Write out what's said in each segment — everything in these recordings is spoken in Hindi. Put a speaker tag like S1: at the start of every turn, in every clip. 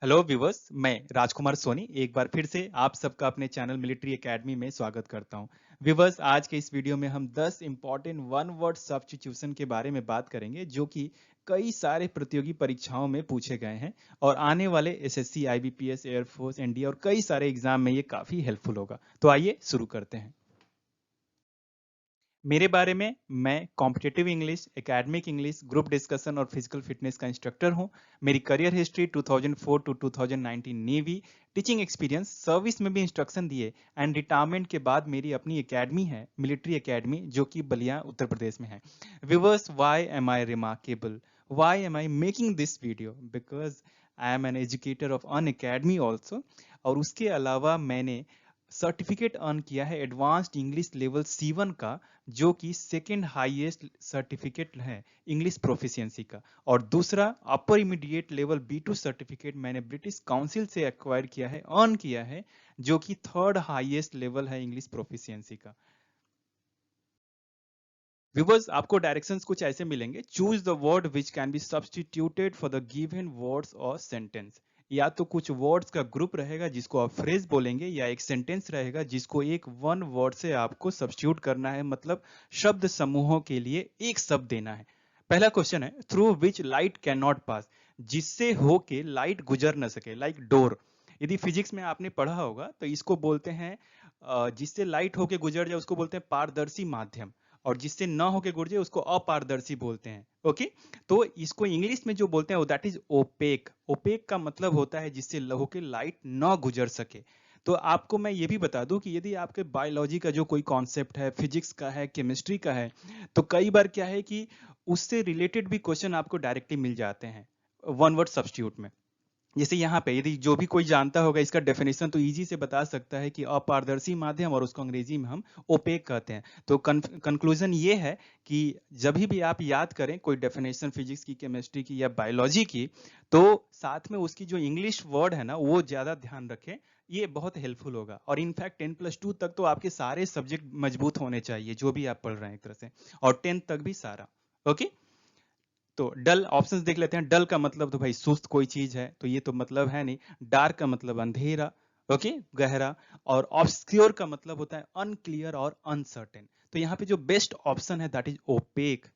S1: हेलो व्यूवर्स, मैं राजकुमार सोनी एक बार फिर से आप सबका अपने चैनल मिलिट्री एकेडमी में स्वागत करता हूं। व्यूवर्स, आज के इस वीडियो में हम 10 इंपॉर्टेंट वन वर्ड सब्स्टिट्यूशन के बारे में बात करेंगे जो कि कई सारे प्रतियोगी परीक्षाओं में पूछे गए हैं और आने वाले एसएससी, आईबीपीएस, एयरफोर्स, एनडीए और कई सारे एग्जाम में ये काफी हेल्पफुल होगा। तो आइए शुरू करते हैं। मेरे बारे में, मैं competitive English, academic English, group discussion और फिजिकल फिटनेस का इंस्ट्रक्टर हूं। मेरी career history 2004 to 2019 navy, teaching experience, service में भी इंस्ट्रक्शन दिए एंड रिटायरमेंट के बाद मेरी अपनी एकेडमी है, मिलिट्री एकेडमी, जो कि बलिया उत्तर प्रदेश में है। Viewers, why am I remarkable? Why am I making this video? Because I am an educator of an academy also. और उसके अलावा मैंने सर्टिफिकेट अर्न किया है एडवांस्ड इंग्लिश लेवल C1 का, जो कि सेकेंड हाईएस्ट सर्टिफिकेट है इंग्लिश प्रोफिशिएंसी का। और दूसरा अपर इमीडिएट लेवल B2 सर्टिफिकेट मैंने ब्रिटिश काउंसिल से एक्वायर किया है, अर्न किया है, जो कि थर्ड हाईएस्ट लेवल है इंग्लिश प्रोफिशिएंसी का। व्यूवर्स, आपको डायरेक्शंस कुछ ऐसे मिलेंगे। Choose the word which can be substituted for the given words और सेंटेंस। या तो कुछ वर्ड्स का ग्रुप रहेगा जिसको आप फ्रेज बोलेंगे, या एक सेंटेंस रहेगा जिसको एक वन वर्ड से आपको सब्स्टिट्यूट करना है, मतलब शब्द समूहों के लिए एक शब्द देना है। पहला क्वेश्चन है, through which light can not pass. जिससे होके लाइट गुजर न सके, लाइक डोर। यदि फिजिक्स में आपने पढ़ा होगा तो इसको बोलते हैं जिससे लाइट होके गुजर जाए उसको बोलते हैं पारदर्शी माध्यम, और जिससे न होके गुजरे उसको अपारदर्शी बोलते हैं। ओके, तो इसको इंग्लिश में जो बोलते हैं वो दैट इज ओपेक। ओपेक का मतलब होता है जिससे होके लाइट न गुजर सके। तो आपको मैं ये भी बता दूं कि यदि आपके बायोलॉजी का जो कोई कॉन्सेप्ट है, फिजिक्स का है, केमिस्ट्री का है, तो कई बार क्या है कि उससे रिलेटेड भी क्वेश्चन आपको डायरेक्टली मिल जाते हैं वन वर्ड सब्स्टिट्यूट में। जैसे यहाँ पे यदि जो भी कोई जानता होगा इसका डेफिनेशन तो इजी से बता सकता है कि अपारदर्शी माध्यम, और उसको अंग्रेजी में हम ओपेक कहते हैं। तो कंक्लूजन ये है कि जब भी आप याद करें कोई डेफिनेशन फिजिक्स की, केमिस्ट्री की या बायोलॉजी की, तो साथ में उसकी जो इंग्लिश वर्ड है ना वो ज्यादा ध्यान रखें। ये बहुत हेल्पफुल होगा। और इनफैक्ट 10+2 तक तो आपके सारे सब्जेक्ट मजबूत होने चाहिए जो भी आप पढ़ रहे हैं एक तरह से, और 10th तक भी सारा। ओके, तो डल ऑप्शंस देख लेते हैं। डल का मतलब तो भाई सुस्त कोई चीज है, तो ये तो मतलब है नहीं। डार्क का मतलब अंधेरा, ओके, गहरा। और ऑब्सक्योर का मतलब होता है अनक्लियर और अनसर्टेन। तो यहाँ पे जो बेस्ट ऑप्शन है that is opaque.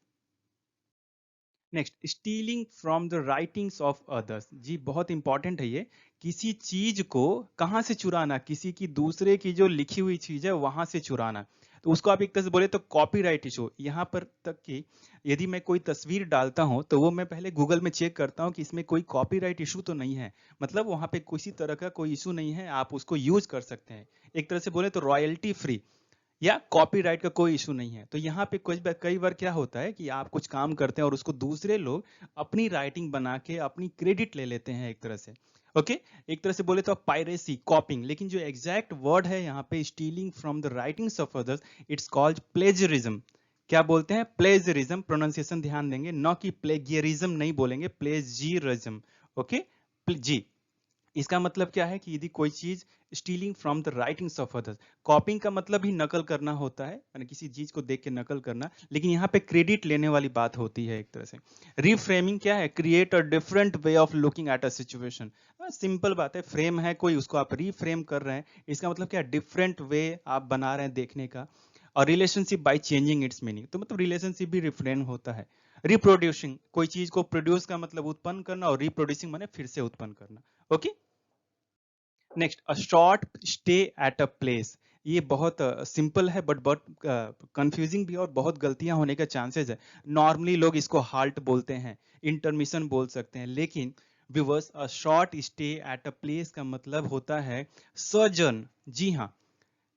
S1: Next, stealing from the writings of others. जी बहुत इंपॉर्टेंट है ये। किसी चीज को कहाँ से चुराना? किसी की, दूसरे की जो लिखी हुई चीज है वहां से चुराना। तो उसको आप एक तरह से बोले तो कॉपीराइट इशू। यहाँ पर तक कि यदि मैं कोई तस्वीर डालता हूं तो वो मैं पहले गूगल में चेक करता हूं कि इसमें कोई कॉपीराइट इशू तो नहीं है, मतलब वहां पे किसी तरह का कोई इशू नहीं है, आप उसको यूज कर सकते हैं। एक तरह से बोले तो रॉयल्टी फ्री या कॉपीराइट का कोई इशू नहीं है। तो यहाँ पे कई बार क्या होता है कि आप कुछ काम करते हैं और उसको दूसरे लोग अपनी राइटिंग बना के अपनी क्रेडिट ले लेते हैं एक तरह से। ओके, एक तरह से बोले तो पायरेसी, कॉपिंग। लेकिन जो एग्जैक्ट वर्ड है यहाँ पे stealing from the writings of others, it's called plagiarism. क्या बोलते हैं? प्लेजरिज्म। प्रोनाउंसिएशन ध्यान देंगे, न कि प्लेगियरिज्म नहीं बोलेंगे, प्लेजियरिज्म। ओके, जी। इसका मतलब क्या है कि यदि कोई चीज stealing from the writings of others, कॉपिंग का मतलब ही नकल करना होता है, यानी किसी चीज को देख के नकल करना, लेकिन यहाँ पे क्रेडिट लेने वाली बात होती है एक तरह से। रिफ्रेमिंग क्या है? Create a different way of looking at a situation. Simple बात है, फ्रेम है कोई, उसको आप रिफ्रेम कर रहे हैं, इसका मतलब क्या है? डिफरेंट वे आप बना रहे हैं देखने का। और relationship by changing it's meaning, तो मतलब रिलेशनशिप भी रिफ्रेम होता है। रिप्रोड्यूसिंग, कोई चीज को प्रोड्यूस का मतलब उत्पन्न करना, और रिप्रोड्यूसिंग माने फिर से उत्पन्न करना। Okay, next, a short stay at a place. ये बहुत सिंपल है बट बहुत कंफ्यूजिंग भी है, और बहुत गलतियां होने के चांसेस है। नॉर्मली लोग इसको हाल्ट बोलते हैं, इंटरमिशन बोल सकते हैं, लेकिन viewers, a short stay at a place का मतलब होता है सजन। जी हाँ।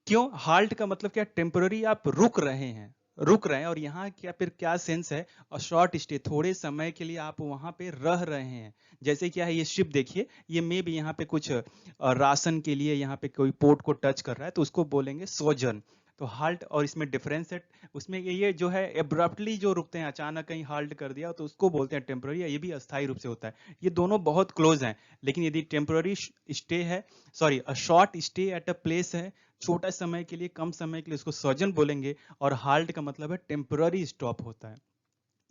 S1: क्यों? हाल्ट का मतलब क्या? टेम्पररी, आप रुक रहे हैं, रुक रहे हैं। और यहाँ क्या फिर क्या सेंस है? और शॉर्ट स्टे, थोड़े समय के लिए आप वहां पे रह रहे हैं। जैसे क्या है, ये शिप देखिए, ये मे भी यहाँ पे कुछ राशन के लिए यहाँ पे कोई पोर्ट को टच कर रहा है, तो उसको बोलेंगे सोजन। तो हाल्ट और इसमें डिफरेंस है। उसमें ये जो है एब्रप्टली जो रुकते हैं, अचानक कहीं हाल्ट कर दिया, तो उसको बोलते हैं टेम्पररी, ये भी अस्थायी रूप से होता है। ये दोनों बहुत क्लोज हैं। लेकिन यदि टेम्पररी स्टे है, sorry, a short stay at a place है, छोटा समय के लिए, कम समय के लिए, उसको सर्जन बोलेंगे। और हाल्ट का मतलब है टेम्पररी स्टॉप होता है।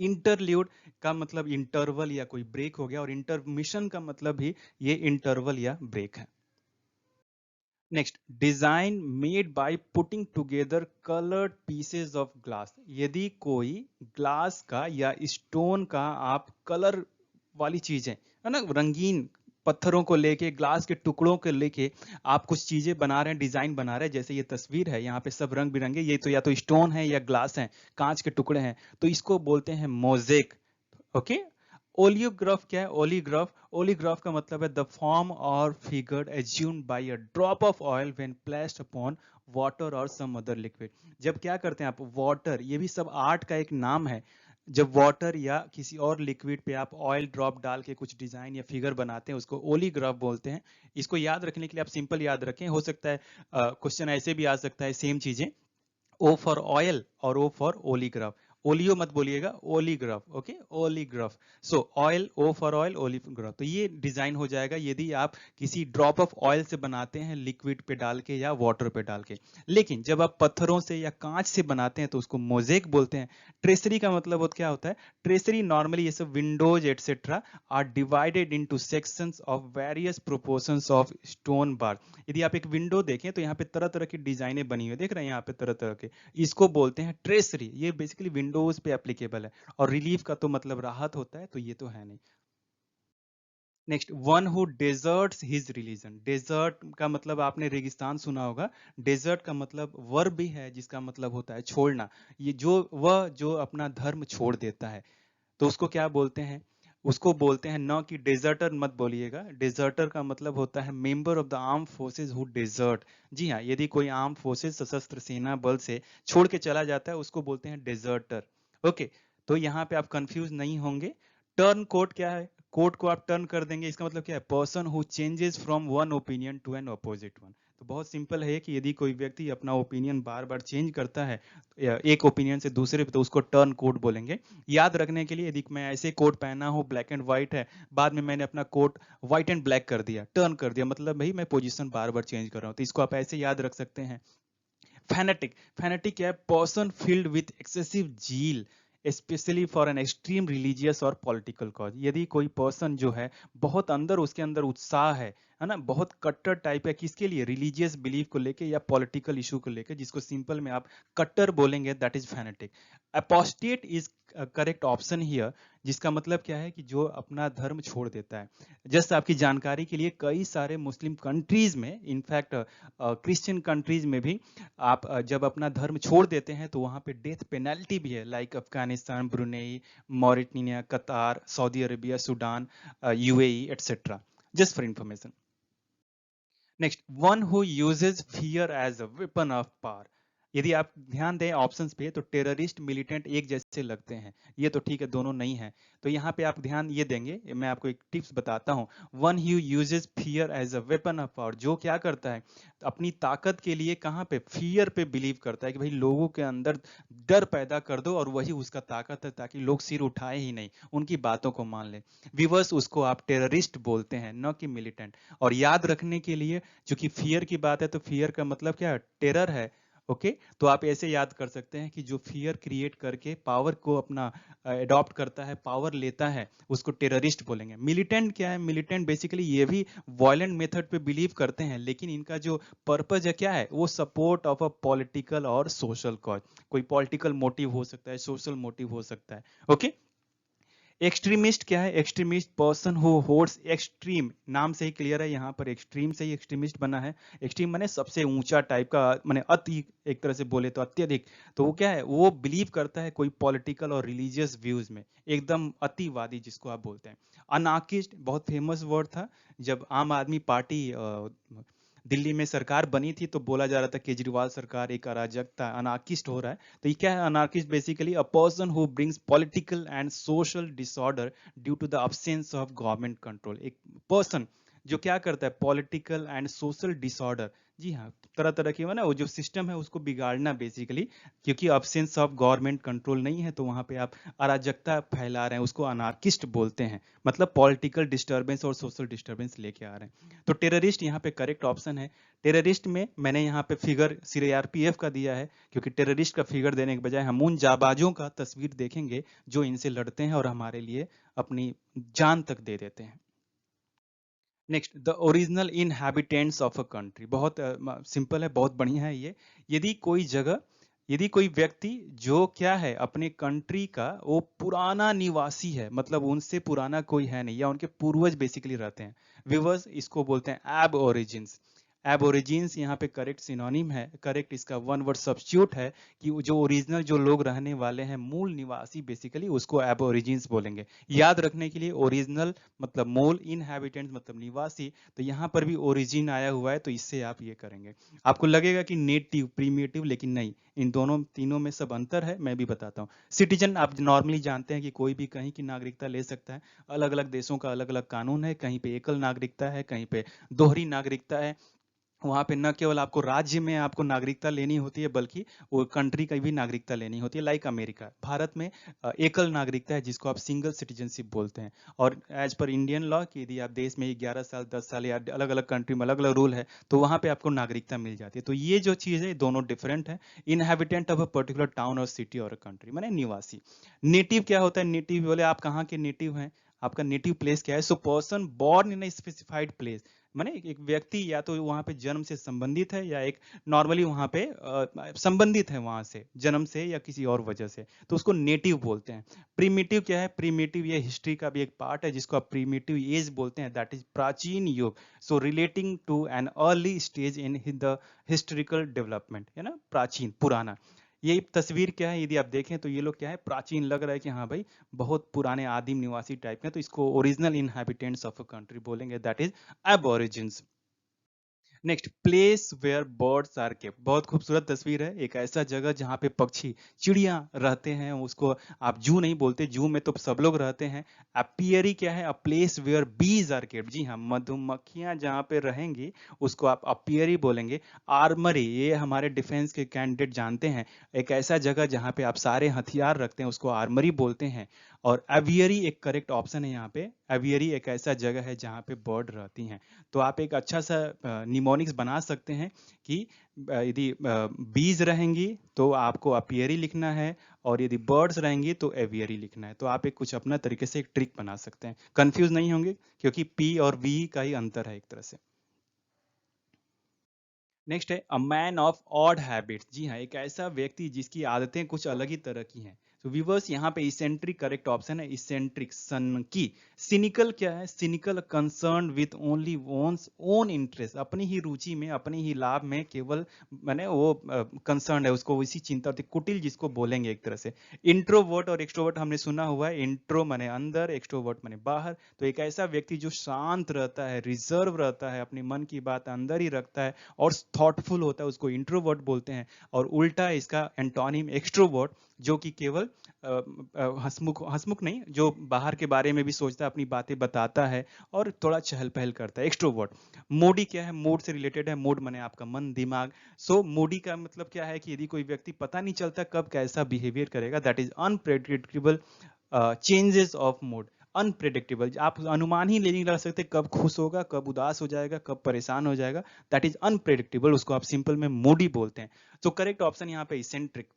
S1: इंटरल्यूड का मतलब इंटरवल या कोई ब्रेक हो गया, और इंटरमिशन का मतलब भी ये इंटरवल या ब्रेक है। Next, design made by putting together coloured pieces of glass. यदि कोई ग्लास का या स्टोन का आप कलर वाली चीजें है ना, रंगीन पत्थरों को लेके, ग्लास के टुकड़ों को लेके आप कुछ चीजें बना रहे हैं, डिजाइन बना रहे हैं, जैसे ये तस्वीर है, यहाँ पे सब रंग बिरंगे, ये तो या तो स्टोन है या ग्लास है, कांच के टुकड़े हैं, तो इसको बोलते हैं मोजेक। ओके। ओलियोग्राफ क्या है? ओलियोग्राफ, ओलियोग्राफ का मतलब है द फॉर्म और figure assumed by a drop of oil when placed upon water और सम अदर लिक्विड। जब क्या करते हैं आप, वाटर, ये भी सब आर्ट का एक नाम है, जब वाटर या किसी और लिक्विड पे आप ऑयल ड्रॉप डाल के कुछ डिजाइन या फिगर बनाते हैं, उसको ओलिग्राफ बोलते हैं। इसको याद रखने के लिए आप सिंपल याद रखें, हो सकता है क्वेश्चन ऐसे भी आ सकता है, सेम चीजें, ओ फॉर ऑयल और ओ फॉर ओलीग्राफ। ओलियो मत बोलिएगा, oleograph. Okay, oleograph. So oil, O for oil, oleograph. तो ये डिजाइन हो जाएगा यदि आप किसी ड्रॉप ऑफ ऑयल से बनाते हैं, लिक्विड पे डाल के या वाटर पे डाल के। लेकिन जब आप पत्थरों से या कांच से बनाते हैं तो उसको मोजेक बोलते हैं। ट्रेसरी का मतलब क्या होता है? ट्रेसरी नॉर्मली ये सब windows etcetera are divided into sections of various proportions of stone bar. यदि आप एक विंडो देखें तो यहाँ पे तरह तरह की डिजाइनें बनी हुई देख रहे हैं, यहाँ पे तरह तरह के, इसको बोलते हैं ट्रेसरी। ये बेसिकली विंडोज पे एप्लीकेबल है। और रिलीफ का तो मतलब राहत होता है, तो ये तो है नहीं। Next, one who deserts his religion. Desert का मतलब आपने रेगिस्तान सुना होगा। डेजर्ट का मतलब वर्ब भी है, जिसका मतलब होता है छोड़ना। ये जो वह जो अपना धर्म छोड़ देता है, तो उसको क्या बोलते हैं? उसको बोलते हैं, न कि डेजर्टर मत बोलिएगा। डेजर्टर का मतलब होता है member of the arm forces who desert. जी हाँ, यदि कोई आर्म फोर्सेस, सशस्त्र सेना बल से छोड़ के चला जाता है, उसको बोलते हैं डेजर्टर। ओके। तो यहाँ पे आप कंफ्यूज नहीं होंगे। टर्न कोट क्या है? कोट को आप टर्न कर देंगे, इसका मतलब क्या है? Person who changes from one opinion to an opposite one. तो बहुत सिंपल है कि यदि कोई व्यक्ति अपना ओपिनियन बार बार चेंज करता है, या एक ओपिनियन से दूसरे पे, तो उसको टर्न कोट बोलेंगे। याद रखने के लिए, यदि मैं ऐसे कोट पहना हूँ, ब्लैक एंड व्हाइट है, बाद में मैंने अपना कोट व्हाइट एंड ब्लैक कर दिया, टर्न कर दिया, मतलब भाई मैं पोजीशन बार बार चेंज कर रहा हूँ, तो इसको आप ऐसे याद रख सकते हैं। फैनेटिक, फैनेटिक क्या है? Person filled with excessive zeal specially for an extreme religious और पॉलिटिकल कॉज। यदि कोई पर्सन जो है, बहुत अंदर उसके अंदर उत्साह है ना, बहुत कट्टर टाइप है, किसके लिए? रिलीजियस बिलीफ को लेके या पॉलिटिकल इशू को लेके, जिसको सिंपल में आप कट्टर बोलेंगे, that is fanatic. Apostate is correct option here, जिसका मतलब क्या है कि जो अपना धर्म छोड़ देता है। जस्ट आपकी जानकारी के लिए, कई सारे मुस्लिम कंट्रीज में, इनफैक्ट क्रिश्चियन कंट्रीज में भी, आप जब अपना धर्म छोड़ देते हैं तो वहां पे डेथ पेनल्टी भी है, like Afghanistan, Brunei, Mauritania, Qatar, Saudi Arabia, Sudan, UAE etcetera. Just for information. Next, one who uses fear as a weapon of power. यदि आप ध्यान दें ऑप्शंस पे, तो टेररिस्ट, मिलिटेंट एक जैसे लगते हैं, ये तो ठीक है, दोनों नहीं है। तो यहाँ पे आप ध्यान ये देंगे, मैं आपको एक टिप्स बताता हूँ। One who uses fear as a weapon of power, जो क्या करता है, अपनी ताकत के लिए कहाँ पे? फियर पे बिलीव करता है, कि भाई लोगों के अंदर डर पैदा कर दो, और वही उसका ताकत है, ताकि लोग सिर उठाए ही नहीं, उनकी बातों को मान ले। विवर्स, उसको आप टेररिस्ट बोलते हैं, न कि मिलिटेंट। और याद रखने के लिए, क्योंकि फियर की बात है, तो फियर का मतलब क्या है? टेरर है। ओके। तो आप ऐसे याद कर सकते हैं कि जो फियर क्रिएट करके पावर को अपना अडॉप्ट करता है, पावर लेता है, उसको टेररिस्ट बोलेंगे। मिलिटेंट क्या है? मिलिटेंट बेसिकली ये भी वायलेंट मेथड पे बिलीव करते हैं, लेकिन इनका जो पर्पज है क्या है? वो सपोर्ट ऑफ अ पॉलिटिकल और सोशल कॉज। कोई पॉलिटिकल मोटिव हो सकता है, सोशल मोटिव हो सकता है। ओके। एक्सट्रीमिस्ट क्या है? Extremist, person who holds extreme, नाम से ही क्लियर है, यहाँ पर एक्सट्रीम से ही एक्सट्रीमिस्ट बना है। एक्सट्रीम माने सबसे ऊंचा टाइप का, माने अति, एक तरह से बोले तो अत्यधिक। तो वो क्या है? वो बिलीव करता है कोई पॉलिटिकल और रिलीजियस व्यूज में, एकदम अतिवादी, जिसको आप बोलते हैं। अनार्किस्ट बहुत फेमस वर्ड था। जब आम आदमी पार्टी दिल्ली में सरकार बनी थी, तो बोला जा रहा था केजरीवाल सरकार एक अराजकता, अनार्किस्ट हो रहा है। तो ये क्या है? Anarchist basically a person who brings political and social disorder due to the absence of government control. एक पर्सन जो क्या करता है? पॉलिटिकल एंड सोशल डिसऑर्डर, जी हाँ, तरह-तरह की वो जो सिस्टम है उसको बिगाड़ना बेसिकली, क्योंकि अब्सेंस ऑफ गवर्नमेंट कंट्रोल नहीं है तो वहाँ पे आप अराजकता फैला रहे हैं, उसको अनार्किस्ट बोलते हैं। मतलब पॉलिटिकल डिस्टर्बेंस और सोशल डिस्टर्बेंस लेके आ रहे हैं। तो टेररिस्ट यहाँ पे करेक्ट ऑप्शन है। टेररिस्ट में मैंने यहाँ पे फिगर सीआरपीएफ का दिया है, क्योंकि टेररिस्ट का फिगर देने के बजाय हम उन जाबाजों का तस्वीर देखेंगे जो इनसे लड़ते हैं और हमारे लिए अपनी जान तक दे देते हैं। Next, the original inhabitants of a country, बहुत सिंपल है, बहुत बढ़िया है ये। यदि कोई जगह, यदि कोई व्यक्ति जो क्या है अपने कंट्री का वो पुराना निवासी है, मतलब उनसे पुराना कोई है नहीं या उनके पूर्वज बेसिकली रहते हैं, विवर्स इसको बोलते हैं एब ओरिजिन्स। एब ओरिजिन्स यहाँ पे करेक्ट सिनोनिम है, करेक्ट इसका वन वर्ड सब्स्टिट्यूट है कि जो ओरिजिनल जो लोग रहने वाले हैं, मूल निवासी बेसिकली, उसको एब ओरिजिन्स बोलेंगे। याद रखने के लिए, ओरिजिनल मतलब मूल, इनहैबिटेंट मतलब निवासी, तो यहाँ पर भी ओरिजिन आया हुआ है तो इससे आप ये करेंगे। आपको लगेगा कि नेटिव प्रीमेटिव, लेकिन नहीं, इन दोनों तीनों में सब अंतर है, मैं भी बताता हूँ। सिटीजन आप नॉर्मली जानते हैं कि कोई भी कहीं की नागरिकता ले सकता है। अलग अलग देशों का अलग अलग कानून है, कहीं पे एकल नागरिकता है, कहीं पे दोहरी नागरिकता है। वहाँ पे न केवल आपको राज्य में आपको नागरिकता लेनी होती है, बल्कि वो कंट्री की भी नागरिकता लेनी होती है। लाइक अमेरिका, भारत में एकल नागरिकता है जिसको आप सिंगल सिटीजनशिप बोलते हैं। और एज पर इंडियन लॉ कि यदि आप देश में 11 साल 10 साल या अलग अलग कंट्री में अलग अलग रूल है तो वहाँ पे आपको नागरिकता मिल जाती है। तो ये जो चीज़ है दोनों डिफरेंट है। Inhabitant of a particular town और सिटी और कंट्री माने निवासी। नेटिव क्या होता है? नेटिव बोले आप कहाँ के नेटिव हैं, आपका नेटिव प्लेस क्या है? So person born in specified place, माने एक व्यक्ति या तो वहां पे जन्म से संबंधित है या एक नॉर्मली वहां पे संबंधित है वहां से जन्म से या किसी और वजह से, तो उसको नेटिव बोलते हैं। प्रीमिटिव क्या है? प्रीमिटिव ये हिस्ट्री का भी एक पार्ट है जिसको आप प्रीमिटिव एज बोलते हैं, दैट इज प्राचीन युग। So relating to an early stage in the historical development, है ना, प्राचीन पुराना। ये तस्वीर क्या है, यदि आप देखें तो ये लोग क्या है, प्राचीन लग रहा है कि हाँ भाई बहुत पुराने आदिम निवासी टाइप के, तो इसको original inhabitants of a country बोलेंगे, that is aborigines. Next, place where birds are kept, बहुत खूबसूरत तस्वीर है। एक ऐसा जगह जहाँ पे पक्षी चिड़िया रहते हैं, उसको आप जू नहीं बोलते, जू में तो सब लोग रहते हैं। अपियरी क्या है? A place where bees are kept, जी हाँ, मधुमक्खियां जहाँ पे रहेंगी उसको आप अपियरी बोलेंगे। आर्मरी, ये हमारे डिफेंस के कैंडिडेट जानते हैं, एक ऐसा जगह जहाँ पे आप सारे हथियार रखते हैं उसको आर्मरी बोलते हैं। और एवियरी एक करेक्ट ऑप्शन है यहाँ पे। एवियरी एक ऐसा जगह है जहाँ पे बर्ड रहती हैं। तो आप एक अच्छा सा निमोनिक्स बना सकते हैं कि यदि बीज रहेंगी तो आपको अपियरी लिखना है, और यदि बर्ड्स रहेंगी तो एवियरी लिखना है। तो आप एक कुछ अपना तरीके से एक ट्रिक बना सकते हैं, कंफ्यूज नहीं होंगे, क्योंकि पी और वी का ही अंतर है एक तरह से। नेक्स्ट है a man of odd habits, जी हाँ, एक ऐसा व्यक्ति जिसकी आदतें कुछ अलग ही तरह की हैं। तो व्यूवर्स यहाँ पे इसेंट्रिक करेक्ट ऑप्शन है, इसेंट्रिक सन की। सिनिकल क्या है? Cynical concern with only one's own interest, अपनी ही रुचि में अपनी ही लाभ में केवल माने वो कंसर्न है, उसको इसी चिंता होती है। कुटिल जिसको बोलेंगे एक तरह से। इंट्रोवर्ट और एक्सट्रोवर्ट हमने सुना हुआ है, इंट्रो माने अंदर, एक्सट्रोवर्ट माने बाहर। तो एक ऐसा व्यक्ति जो शांत रहता है, रिजर्व रहता है, अपनी मन की बात अंदर ही रखता है और थॉटफुल होता है, उसको इंट्रोवर्ट बोलते हैं। और उल्टा इसका एंटोनिम एक्सट्रोवर्ट, जो कि केवल हंसमुख, हंसमुख नहीं, जो बाहर के बारे में भी सोचता है, अपनी बातें बताता है और थोड़ा चहल पहल करता है, एक्सट्रोवर्ट। मोडी क्या है? मूड से रिलेटेड है, मूड माने आपका मन दिमाग। सो मोडी का मतलब क्या है कि यदि कोई व्यक्ति पता नहीं चलता कब कैसा बिहेवियर करेगा, that is unpredictable changes of mood. Unpredictable, आप अनुमान ही नहीं लगा सकते कब खुश होगा, कब उदास हो जाएगा, कब परेशान हो जाएगा, दैट इज अनप्रेडिक्टेबल, उसको आप सिंपल में मूडी बोलते हैं। तो करेक्ट ऑप्शन यहाँ पे eccentric.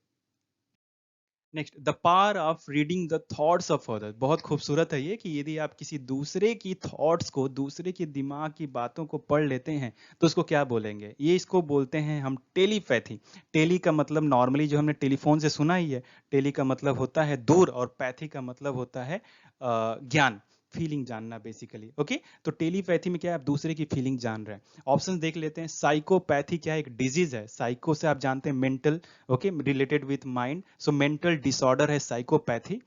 S1: Next, the power of reading the thoughts of other, बहुत खूबसूरत है ये कि यदि आप किसी दूसरे की थॉट्स को, दूसरे के दिमाग की बातों को पढ़ लेते हैं तो उसको क्या बोलेंगे? ये इसको बोलते हैं हम टेलीपैथी। टेली का मतलब नॉर्मली जो हमने टेलीफोन से सुना ही है, टेली का मतलब होता है दूर, और पैथी का मतलब होता है ज्ञान, फीलिंग जानना बेसिकली। ओके, तो टेलीपैथी में क्या है? आप दूसरे की फीलिंग जान रहे हैं। ऑप्शन देख लेते हैं। साइकोपैथी क्या है? एक डिजीज है। साइको से आप जानते हैं mental, okay, related with mind, so mental disorder है psychopathy.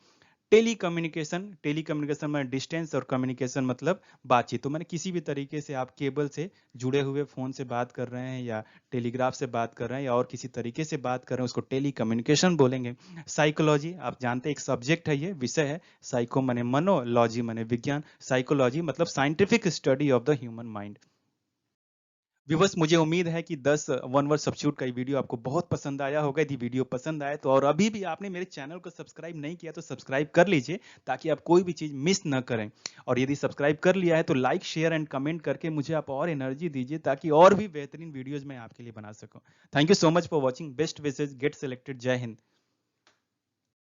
S1: Telecommunication, telecommunication में डिस्टेंस, और कम्युनिकेशन मतलब बातचीत। तो मैंने किसी भी तरीके से आप केबल से जुड़े हुए फोन से बात कर रहे हैं या टेलीग्राफ से बात कर रहे हैं या और किसी तरीके से बात कर रहे हैं, उसको टेली कम्युनिकेशन बोलेंगे। साइकोलॉजी आप जानते हैं, एक सब्जेक्ट है, ये विषय है। साइको माने मनो, लॉजी माने विज्ञान, साइकोलॉजी मतलब scientific study of the human mind. Viewers, मुझे उम्मीद है कि 10 वन वर्ड सब्स्टिट्यूट का ये वीडियो आपको बहुत पसंद आया होगा। यदि वीडियो पसंद आए तो और अभी भी आपने मेरे चैनल को सब्सक्राइब नहीं किया तो सब्सक्राइब कर लीजिए, ताकि आप कोई भी चीज़ मिस न करें। और यदि सब्सक्राइब कर लिया है तो लाइक, शेयर एंड कमेंट करके मुझे आप और एनर्जी दीजिए, ताकि और भी बेहतरीन वीडियोज़ मैं आपके लिए बना सकूँ। Thank you so much for watching. Best wishes, get selected. जय हिंद।